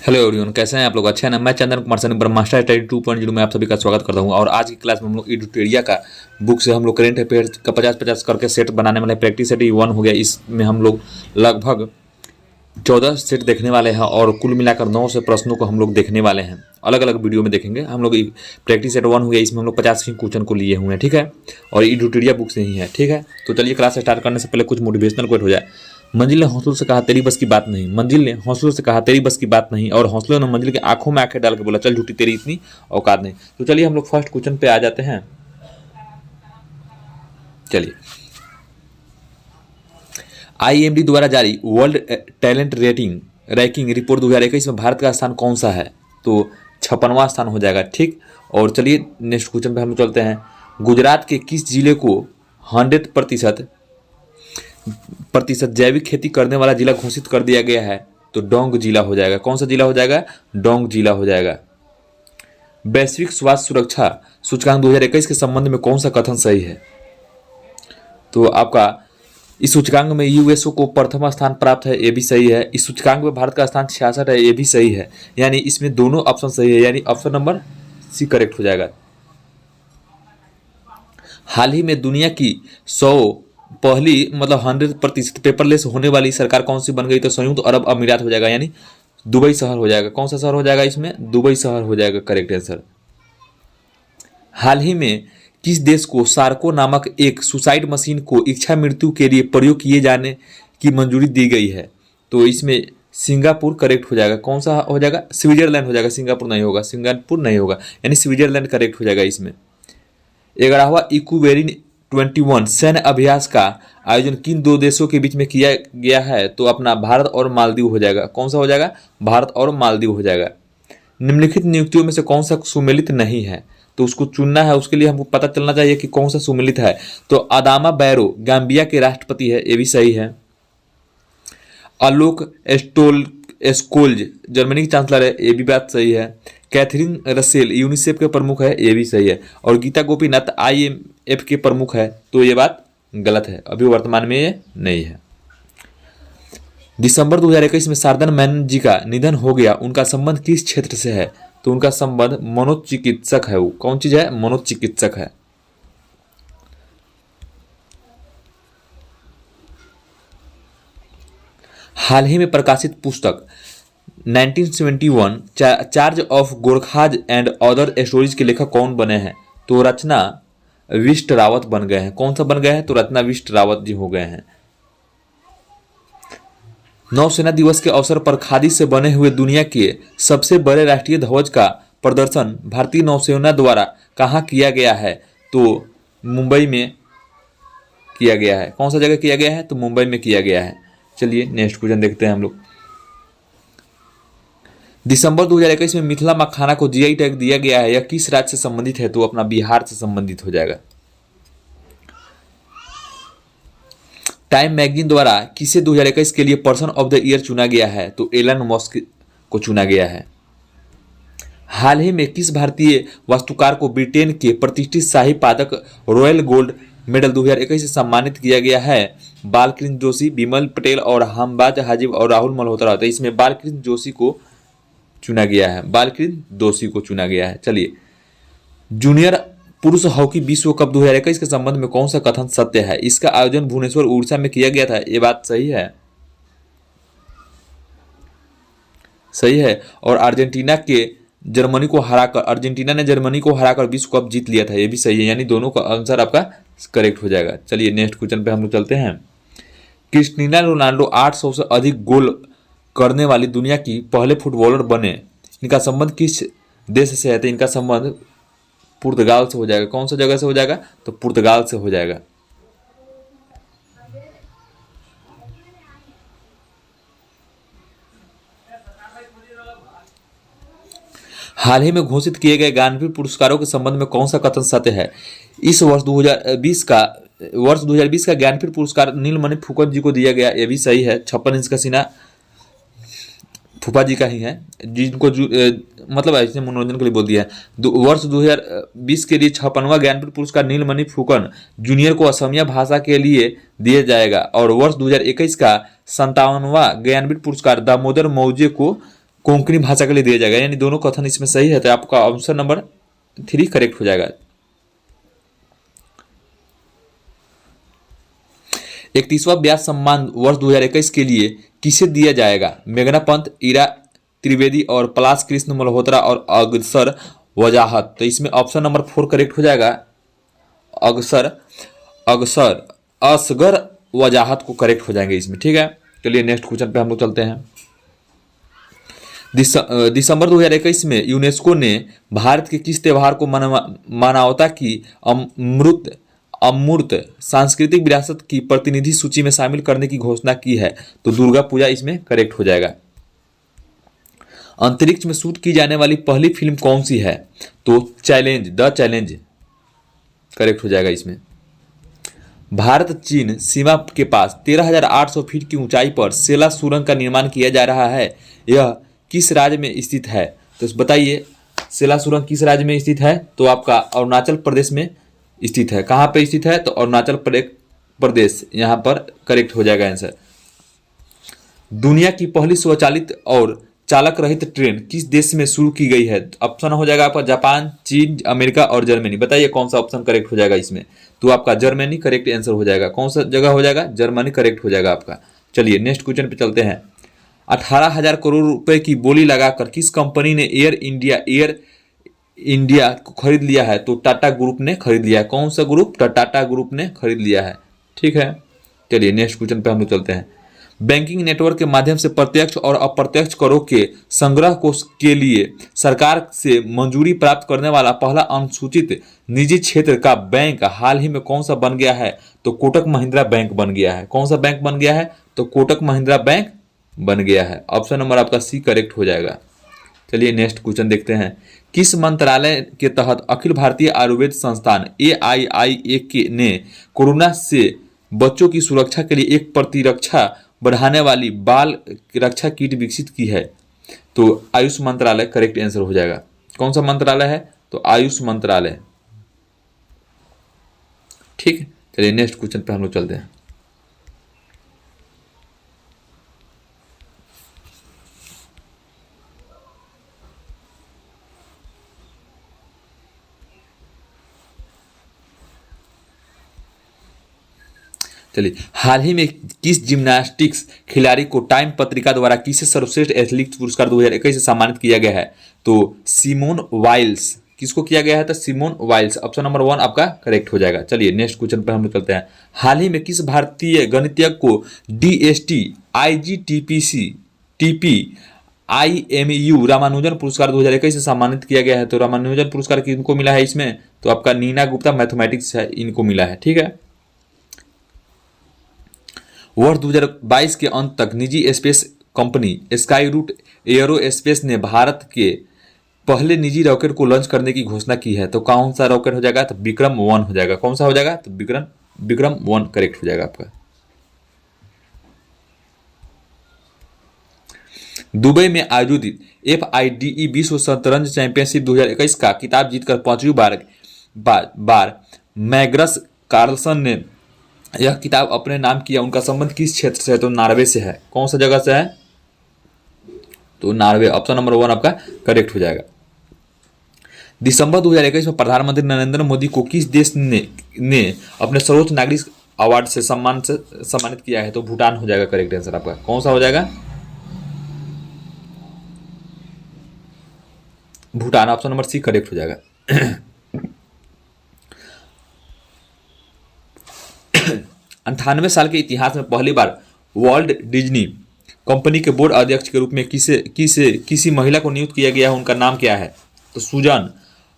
Hello everyone, कैसे हैं आप लोग? अच्छे हैं ना? मैं चंदन कुमार सैनी ब्रह्मास्त्र स्टडी 2.0 में आप सभी का स्वागत करता हूं। और आज की क्लास में हम लोग एडुटेरिया का बुक से हम लोग करेंट अफेयर का 50-50 करके सेट बनाने वाले प्रैक्टिस सेट 1 हो गया। इसमें हम लोग लगभग 14 सेट देखने वाले हैं और कुल मिलाकर 9 से प्रश्नों को हम लोग देखने वाले हैं। अलग अलग वीडियो में देखेंगे हम लोग। प्रैक्टिस सेट 1 हो गया, इसमें हम लोग 50 क्वेश्चन को लिए हुए हैं, ठीक है। और एडुटेरिया बुक से ही है, ठीक है। तो चलिए क्लास स्टार्ट करने से पहले कुछ मोटिवेशनल कोट हो जाए। मंजिल ने हौसलों से कहा तेरी बस की बात नहीं, मंजिल ने हौसलों से कहा तेरी बस की बात नहीं, और हौसलों ने मंजिल की आंखों में आंखें डाल के बोला चल झूठी तेरी इतनी औकात नहीं। तो चलिए हम लोग फर्स्ट क्वेश्चन पे आ जाते हैं। चलिए, आईएमडी द्वारा जारी वर्ल्ड टैलेंट रैंकिंग रिपोर्ट 2021 में भारत का स्थान कौन सा है? तो 56वां स्थान हो जाएगा, ठीक। और चलिए नेक्स्ट क्वेश्चन पे हम चलते हैं। गुजरात के किस जिले को 100% जैविक खेती करने वाला जिला घोषित कर दिया गया है? तो डोंग जिला हो जाएगा। कौन सा जिला हो जाएगा? डोंग जिला हो जाएगा। वैश्विक स्वास्थ्य सुरक्षा सूचकांक 2021 के संबंध में कौन सा कथन सही है? तो आपका इस सूचकांक में यूएसओ को प्रथम स्थान प्राप्त है, ये भी सही है। इस सूचकांक में भारत का स्थान 66 है, ये भी सही है। यानी इसमें दोनों ऑप्शन सही है, यानी ऑप्शन नंबर सी करेक्ट हो जाएगा। हाल ही में दुनिया की 100 पहली 100% पेपरलेस होने वाली सरकार कौन सी बन गई? तो संयुक्त अरब अमीरात हो जाएगा, यानी दुबई शहर हो जाएगा। कौन सा शहर हो जाएगा इसमें? दुबई शहर हो जाएगा करेक्ट आंसर। हाल ही में किस देश को सार्को नामक एक सुसाइड मशीन को इच्छा मृत्यु के लिए प्रयोग किए जाने की मंजूरी दी गई है? तो इसमें सिंगापुर करेक्ट हो जाएगा। कौन सा हो जाएगा? स्विट्जरलैंड हो जाएगा, सिंगापुर नहीं होगा, सिंगापुर नहीं होगा, यानी स्विट्जरलैंड करेक्ट हो जाएगा इसमें। 11वां इक्वेरिन 21 सैन्य अभ्यास का आयोजन किन दो देशों के बीच में किया गया है? तो अपना भारत और मालदीव हो जाएगा। कौन सा हो जाएगा? भारत और मालदीव हो जाएगा। निम्नलिखित नियुक्तियों में से कौन सा सुमेलित नहीं है? तो उसको चुनना है, उसके लिए हमको पता चलना चाहिए कि कौन सा सुमेलित है। तो अदामा बैरो गाम्बिया के राष्ट्रपति है, ये भी सही है। आलोक स्कोल्ज जर्मनी की चांसलर है, ये भी बात सही है। कैथरीन रसेल यूनिसेफ के प्रमुख है, ये भी सही है। और गीता गोपीनाथ IMF के प्रमुख है, तो ये बात गलत है, अभी वर्तमान में ये नहीं है। दिसंबर 2021 में शारदन मेनन जी का निधन हो गया, उनका संबंध किस क्षेत्र से है? तो उनका संबंध मनोचिकित्सक है। वो कौन चीज है? मनोचिकित्सक है। हाल ही में प्रकाशित पुस्तक 1971 charge of Gorkhas and other stories के लेखक कौन बने हैं? तो रचना विष्ट रावत बन गए हैं। कौन सा बन गए हैं? तो रचना विष्ट रावत जी हो गए हैं। नौसेना दिवस के अवसर पर खादी से बने हुए दुनिया के सबसे बड़े राष्ट्रीय ध्वज का प्रदर्शन भारतीय नौसेना द्वारा कहाँ किया गया है? तो मुंबई में किया गया है। कौन सा जगह किया गया है? तो मुंबई में किया गया है। चलिए नेक्स्ट क्वेश्चन देखते हैं हम लोग। दिसंबर 2021 में मिथिला मखाना को GI टैग दिया गया है, यह किस राज्य से संबंधित है? तो अपना बिहार से संबंधित हो जाएगा। टाइम मैगजीन द्वारा किसे 2021 के लिए पर्सन ऑफ द ईयर चुना गया है? तो एलन मस्क को चुना गया है। हाल ही में किस भारतीय वास्तुकार को ब्रिटेन के प्रतिष्ठित शाही पदक रॉयल गोल्ड मेडल 2021 से सम्मानित किया गया है? बालकृष्ण जोशी, बिमल पटेल और हमबाज हाजिब और राहुल मल्होत्रा। तो इसमें बालकृष्ण जोशी को चुना गया है, बालकृष्ण जोशी को चुना गया है। चलिए, जूनियर पुरुष हॉकी विश्व कप 2021 के संबंध में कौन सा कथन सत्य है? इसका आयोजन भुवनेश्वर उड़ीसा में किया गया था, ये बात सही है, सही है। और अर्जेंटीना ने जर्मनी को हराकर विश्व कप जीत लिया था, ये भी सही है, यानी दोनों का आंसर आपका करेक्ट हो जाएगा। चलिए नेक्स्ट क्वेश्चन पे हम लोग चलते हैं। क्रिस्टियानो रोनाल्डो 800 से अधिक गोल करने वाली दुनिया की पहले फुटबॉलर बने, इनका संबंध किस देश से है? तो इनका संबंध पुर्तगाल से हो जाएगा। कौन सा जगह से हो जाएगा? तो पुर्तगाल से हो जाएगा। हाल ही में घोषित किए गए ज्ञानपीठ पुरस्कारों के संबंध में कौन सा कथन सत्य है? इस वर्ष 2020 का ज्ञानपीठ पुरस्कार नीलमणि फुकन जी को दिया गया, ये भी सही है। 56 इंच का सीना फूफा जी का ही है, जिनको मतलब ऐसे मनोरंजन के लिए बोल दिया है। वर्ष 2020 के लिए 56वां ज्ञानपीठ पुरस्कार नीलमणि फुकन जूनियर को असमिया भाषा के लिए दिया जाएगा। और वर्ष 2021 का 57वां ज्ञानपीठ पुरस्कार दामोदर मौजे को कोंकणी भाषा के लिए दिया जाएगा, यानी दोनों कथन इसमें सही है, तो आपका ऑप्शन नंबर 3 करेक्ट हो जाएगा। 31वां व्यास सम्मान वर्ष 2021 के लिए किसे दिया जाएगा? मेघना पंत, ईरा त्रिवेदी और पलाश कृष्ण मल्होत्रा और अगसर वजाहत। तो इसमें ऑप्शन नंबर 4 करेक्ट हो जाएगा। अगसर असगर वजाहत को करेक्ट हो जाएंगे इसमें, ठीक है। चलिए नेक्स्ट क्वेश्चन पे हम लोग चलते हैं। दिसंबर 2021 में यूनेस्को ने भारत के किस त्योहार को मानवता की अमूर्त सांस्कृतिक विरासत की प्रतिनिधि सूची में शामिल करने की घोषणा की है? तो दुर्गा पूजा इसमें करेक्ट हो जाएगा। अंतरिक्ष में शूट की जाने वाली पहली फिल्म कौन सी है? तो द चैलेंज करेक्ट हो जाएगा इसमें। भारत चीन सीमा के पास 13,800 फीट की ऊंचाई पर सेला सुरंग का निर्माण किया जा रहा है। यह किस राज्य में स्थित है? तो बताइए सेला सुरंग किस राज्य में स्थित है? तो आपका अरुणाचल प्रदेश में स्थित है। कहाँ पे स्थित है? तो अरुणाचल प्रदेश यहाँ पर करेक्ट हो जाएगा आंसर। दुनिया की पहली स्वचालित और चालक रहित ट्रेन किस देश में शुरू की गई है? ऑप्शन हो जाएगा आपका जापान, चीन, अमेरिका और जर्मनी। बताइए कौन सा ऑप्शन करेक्ट हो जाएगा इसमें? तो आपका जर्मनी करेक्ट आंसर हो जाएगा। कौन सा जगह हो जाएगा? जर्मनी करेक्ट हो जाएगा आपका। चलिए नेक्स्ट क्वेश्चन पे चलते हैं। 18,000 करोड़ रुपए की बोली लगाकर किस कंपनी ने एयर इंडिया को खरीद लिया है? तो टाटा ग्रुप ने खरीद लिया है। कौन सा ग्रुप? टाटा ग्रुप ने खरीद लिया है, ठीक है। चलिए नेक्स्ट क्वेश्चन पे हम लोग चलते हैं। बैंकिंग नेटवर्क के माध्यम से प्रत्यक्ष और अप्रत्यक्ष करों के संग्रह को के लिए सरकार से मंजूरी प्राप्त करने वाला पहला अनुसूचित निजी क्षेत्र का बैंक हाल ही में कौन सा बन गया है? तो कोटक महिंद्रा बैंक बन गया है। कौन सा बैंक बन गया है? तो कोटक महिंद्रा बैंक बन गया है। ऑप्शन नंबर आपका सी करेक्ट हो जाएगा। चलिए नेक्स्ट क्वेश्चन देखते हैं। किस मंत्रालय के तहत अखिल भारतीय आयुर्वेद संस्थान AIIA ने कोरोना से बच्चों की सुरक्षा के लिए एक प्रतिरक्षा बढ़ाने वाली बाल रक्षा किट विकसित की है? तो आयुष मंत्रालय करेक्ट आंसर हो जाएगा। कौन सा मंत्रालय है? तो आयुष मंत्रालय, ठीक है। चलिए नेक्स्ट क्वेश्चन पे हम लोग चलते हैं। चलिए, हाल ही में किस जिम्नास्टिक्स खिलाड़ी को टाइम पत्रिका द्वारा किसे सर्वश्रेष्ठ एथलीट पुरस्कार 2021 से सम्मानित किया गया है? तो सिमोन वाइल्स। किसको किया गया है? तो सिमोन वाइल्स। ऑप्शन नंबर 1 आपका करेक्ट हो जाएगा। चलिए नेक्स्ट क्वेश्चन पे हम लोग चलते हैं। हाल ही में किस भारतीय गणितज्ञ को DST IGTPC TP IMU Ramanujan पुरस्कार 2021 से सम्मानित किया गया है? तो रामानुजन पुरस्कार किनको मिला है इसमें? तो आपका नीना गुप्ता मैथमेटिक्स है, इनको मिला है, ठीक है। वर्ष 2022 के अंत तक निजी space company Skyroot Aerospace ने भारत के पहले निजी रॉकेट को लॉन्च करने की घोषणा की है। तो कौन सा रॉकेट हो जाएगा? तो विक्रम 1 हो जाएगा। कौन सा हो जाएगा? तो विक्रम 1 करेक्ट हो जाएगा आपका। दुबई में आयोजित FIDE विश्व शतरंज चैंपियनशिप 2021 का किताब जीतकर 5वीं बार मैग्नस कार्लसन ने यह किताब अपने नाम किया। उनका संबंध किस क्षेत्र से है? तो नॉर्वे से है। कौन सा जगह से है? तो नॉर्वे। ऑप्शन नंबर 1 आपका करेक्ट हो जाएगा। दिसंबर 2021 में प्रधानमंत्री नरेंद्र मोदी को किस देश ने अपने सर्वोच्च नागरिक अवार्ड से सम्मानित किया है? तो भूटान हो जाएगा करेक्ट आंसर आपका। कौन सा हो जाएगा? Bhutan. Option number C correct हो जाएगा। 98 साल के इतिहास में पहली बार वॉल्ट डिज्नी कंपनी के बोर्ड अध्यक्ष के रूप में किसी महिला को नियुक्त किया गया है? उनका नाम क्या है? तो सूजन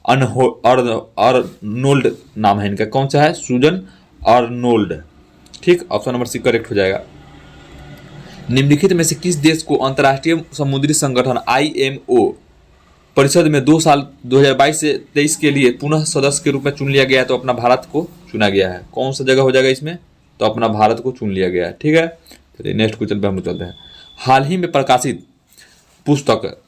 अर्नोल्ड नाम है इनका। कौन सा है? सूजन अर्नोल्ड, ठीक। ऑप्शन नंबर सी करेक्ट हो जाएगा। निम्नलिखित में से किस देश को अंतर्राष्ट्रीय समुद्री संगठन IMO परिषद में 2 साल 2022 से 23 के लिए पुनः सदस्य के रूप में चुन लिया गया है? तो अपना भारत को चुना गया है। कौन सा जगह हो जाएगा इसमें? तो अपना भारत को चुन लिया गया है, ठीक है। चलिए नेक्स्ट क्वेश्चन पे हम चलते हैं। हाल ही में प्रकाशित पुस्तक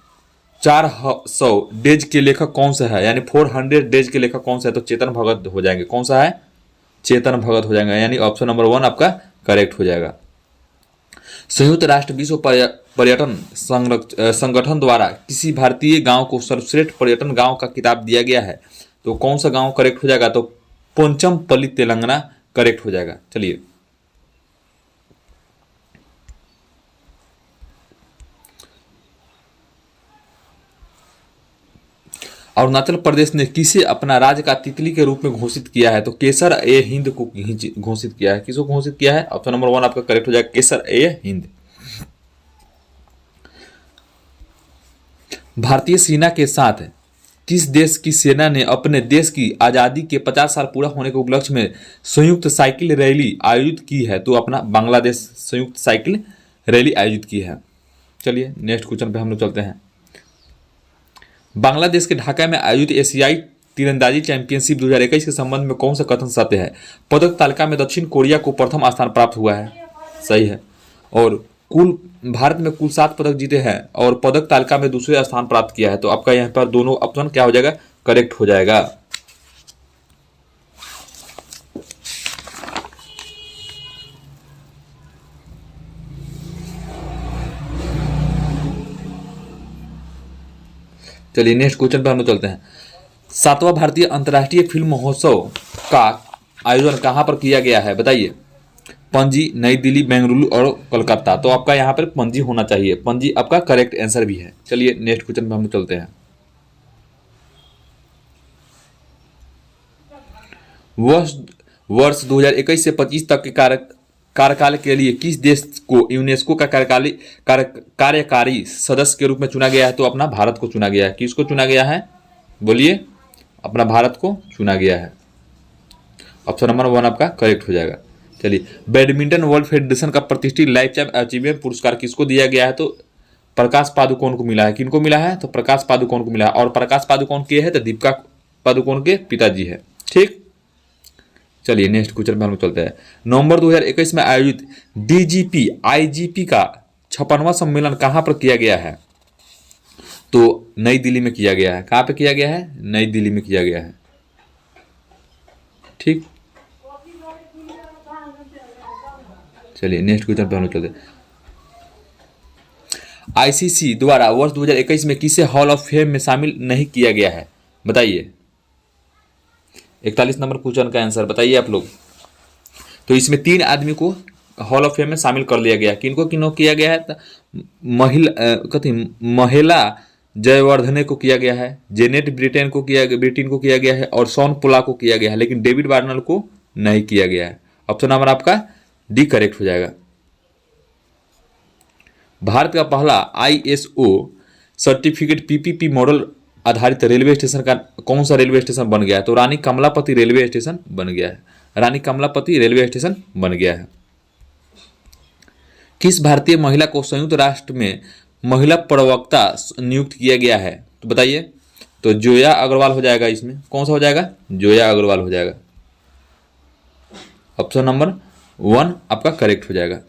400 डेज के लेखक कौन सा है? यानी 400 डेज के लेखक कौन सा है? तो चेतन भगत हो जाएंगे। कौन सा है? चेतन भगत हो जाएगा, यानी ऑप्शन नंबर 1 आपका करेक्ट हो जाएगा। संयुक्त राष्ट्र विश्व पर्यटन संगठन द्वारा किसी भारतीय गांव को सर्वश्रेष्ठ पर्यटन गांव का खिताब दिया गया है, तो कौन सा गांव करेक्ट हो जाएगा? तो पोंचमपल्ली तेलंगाना करेक्ट हो जाएगा। चलिए, अरुणाचल प्रदेश ने किसे अपना राज्य का तितली के रूप में घोषित किया है? तो केसर ए हिंद को घोषित किया है। किसको घोषित किया है? ऑप्शन नंबर 1 आपका करेक्ट हो जाएगा, केसर ए हिंद। भारतीय सेना के साथ किस देश की सेना ने अपने देश की आजादी के 50 साल पूरा होने के उपलक्ष्य में संयुक्त साइकिल रैली आयोजित की है? तो अपना बांग्लादेश संयुक्त साइकिल रैली आयोजित की है। चलिए नेक्स्ट क्वेश्चन पे हम लोग चलते हैं। बांग्लादेश के ढाका में आयोजित एशियाई तीरंदाजी चैंपियनशिप 2021 के संबंध में कौन सा कथन सत्य है? पदक तालिका में दक्षिण कोरिया को प्रथम स्थान प्राप्त हुआ है, सही है। और कुल भारत में कुल 7 पदक जीते हैं और पदक तालिका में दूसरे स्थान प्राप्त किया है। तो आपका यहाँ पर दोनों ऑप्शन क्या हो जाएगा? करेक्ट हो जाएगा। चलिए नेक्स्ट क्वेश्चन पर हम लोग चलते हैं। 7वां भारतीय अंतर्राष्ट्रीय फिल्म महोत्सव का आयोजन कहां पर किया गया है? बताइए। पणजी, नई दिल्ली, बेंगलुरु और कोलकाता। तो आपका यहाँ पर पणजी होना चाहिए। पणजी आपका करेक्ट आंसर भी है। चलिए नेक्स्ट क्वेश्चन पे हम लोग चलते हैं। वर्ष 2021 से 25 तक के कार्यकाल के लिए किस देश को यूनेस्को का कार्यकारी सदस्य के रूप में चुना गया है? तो अपना भारत को चुना गया है। किसको चुना गया है? बोलिए। अपना भारत को चुना गया है। ऑप्शन नंबर 1 आपका करेक्ट हो जाएगा। चलिए, बैडमिंटन वर्ल्ड फेडरेशन का प्रतिष्ठित लाइफ टाइम अचीवमेंट पुरस्कार किसको दिया गया है? तो प्रकाश पादुकोण को मिला है। किनको मिला है? तो प्रकाश पादुकोण को मिला है। और प्रकाश पादुकोण के है तो दीपिका पादुकोण के पिताजी है। ठीक, चलिए नेक्स्ट क्वेश्चन में हम चलते हैं। नवंबर 2021 में आयोजित डीजीपी आईजीपी का 56वां सम्मेलन कहां पर किया गया है? तो नई दिल्ली में किया गया है। कहां पे किया गया है? नई दिल्ली में किया गया है। ठीक, चलिए नेक्स्ट क्वेश्चन पे हम चलते हैं। आईसीसी द्वारा वर्ष 2021 में किसे हॉल ऑफ फेम में शामिल नहीं किया गया है? बताइए। 41 नंबर क्वेश्चन का आंसर बताइए आप लोग। तो इसमें 3 आदमी को हॉल ऑफ फेम में शामिल कर लिया गया। किनको किनको किया गया है? महिला जयवर्धने को किया गया है, जेनेट ब्रिटेन को किया गया है और शॉन पोला को किया गया है, लेकिन डेविड वार्नर को नहीं किया गया है। ऑप्शन नंबर आपका डी करेक्ट हो जाएगा। भारत का पहला आईएसओ सर्टिफिकेट पीपीपी मॉडल आधारित रेलवे स्टेशन का कौन सा रेलवे स्टेशन बन गया है? तो रानी कमलापति रेलवे स्टेशन बन गया है। रानी कमलापति रेलवे स्टेशन बन गया है। किस भारतीय महिला को संयुक्त राष्ट्र में महिला प्रवक्ता नियुक्त किया गया है? तो बताइए। तो जोया अग्रवाल हो जाएगा। इसमें कौन सा हो जाएगा? जोया अग्रवाल हो जाएगा। ऑप्शन नंबर 1 आपका करेक्ट हो जाएगा।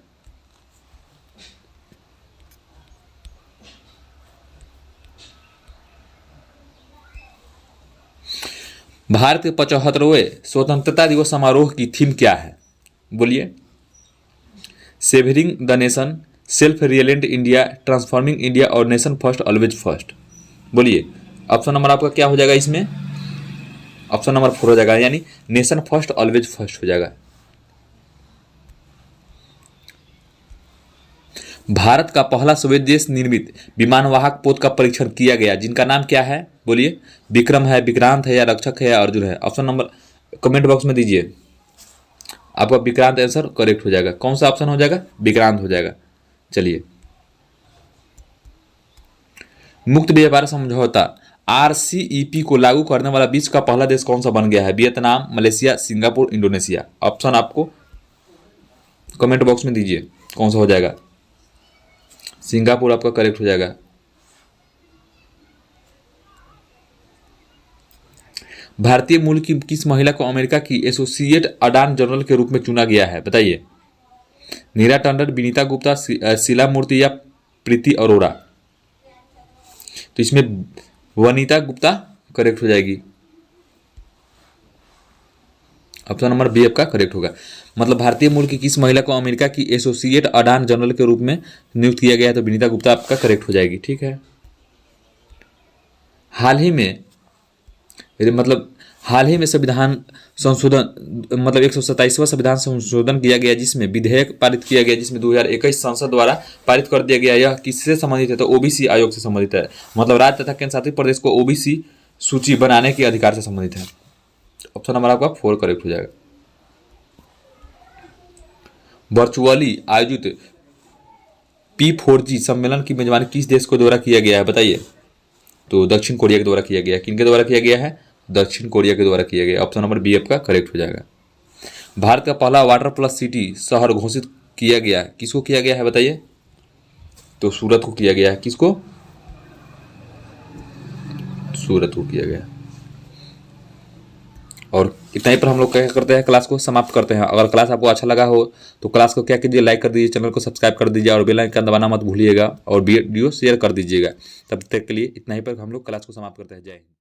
भारत के 75वें स्वतंत्रता दिवस समारोह की थीम क्या है? बोलिए। Saving the nation, self reliant India, transforming India और नेशन फर्स्ट ऑलवेज फर्स्ट। बोलिए। ऑप्शन नंबर आपका क्या हो जाएगा इसमें? ऑप्शन नंबर 4 हो जाएगा, यानी नेशन फर्स्ट ऑलवेज फर्स्ट हो जाएगा। भारत का पहला स्वदेश निर्मित विमानवाहक पोत का परीक्षण किया गया जिनका नाम क्या है? बोलिए। विक्रम है, विक्रांत है या रक्षक है या अर्जुन है? ऑप्शन नंबर कमेंट बॉक्स में दीजिए। आपका विक्रांत आंसर करेक्ट हो जाएगा। कौन सा ऑप्शन हो जाएगा? विक्रांत हो जाएगा। चलिए, मुक्त व्यापार समझौता आरसीईपी को लागू करने वाला विश्व का पहला देश कौन सा बन गया है? Vietnam, Malaysia, Singapore, Indonesia. Option आपको कमेंट बॉक्स में दीजिए कौन सा हो जाएगा। सिंगापुर आपका करेक्ट हो जाएगा। भारतीय मूल की किस महिला को अमेरिका की एसोसिएट अटॉर्नी जनरल के रूप में चुना गया है? बताइए। नीरा टंडन, विनीता गुप्ता, शीला मूर्ति या प्रीति अरोड़ा? तो इसमें वनीता गुप्ता करेक्ट हो जाएगी। ऑप्शन नंबर बी आपका करेक्ट होगा। मतलब भारतीय मूल की किस महिला को अमेरिका की एसोसिएट अडान जनरल के रूप में नियुक्त किया गया है, तो विनीता गुप्ता आपका करेक्ट हो जाएगी। ठीक है। हाल ही में संविधान संशोधन मतलब 127वां संविधान संशोधन किया गया, जिसमें विधेयक पारित किया गया, जिसमें 2021 संसद द्वारा पारित कर दिया गया। यह किससे संबंधित है, तो ओबीसी आयोग से संबंधित है। मतलब राज्य तथा केंद्र शासित प्रदेश को ओबीसी सूची बनाने के अधिकार से संबंधित है। ऑप्शन नंबर आपका 4 करेक्ट हो जाएगा। वर्चुअली आयोजित P4G सम्मेलन की मेजबानी किस देश को द्वारा किया गया है, बताइए। तो दक्षिण कोरिया के द्वारा किया गया। किन के द्वारा किया गया है, दक्षिण कोरिया के द्वारा किया गया। ऑप्शन नंबर बी आपका करेक्ट हो जाएगा। भारत का पहला वाटर प्लस सिटी शहर घोषित किया गया है, किसको किया गया है बताइए। तो सूरत को किया गया है। किसको, सूरत को किया गया। और इतना ही पर हम लोग क्या करते हैं, क्लास को समाप्त करते हैं। अगर क्लास आपको अच्छा लगा हो तो क्लास को क्या कीजिए, लाइक कर दीजिए, चैनल को सब्सक्राइब कर दीजिए और बेल आइकन दबाना मत भूलिएगा और वीडियो शेयर कर दीजिएगा। तब तक के लिए इतना ही पर हम लोग क्लास को समाप्त करते हैं। जय हिंद।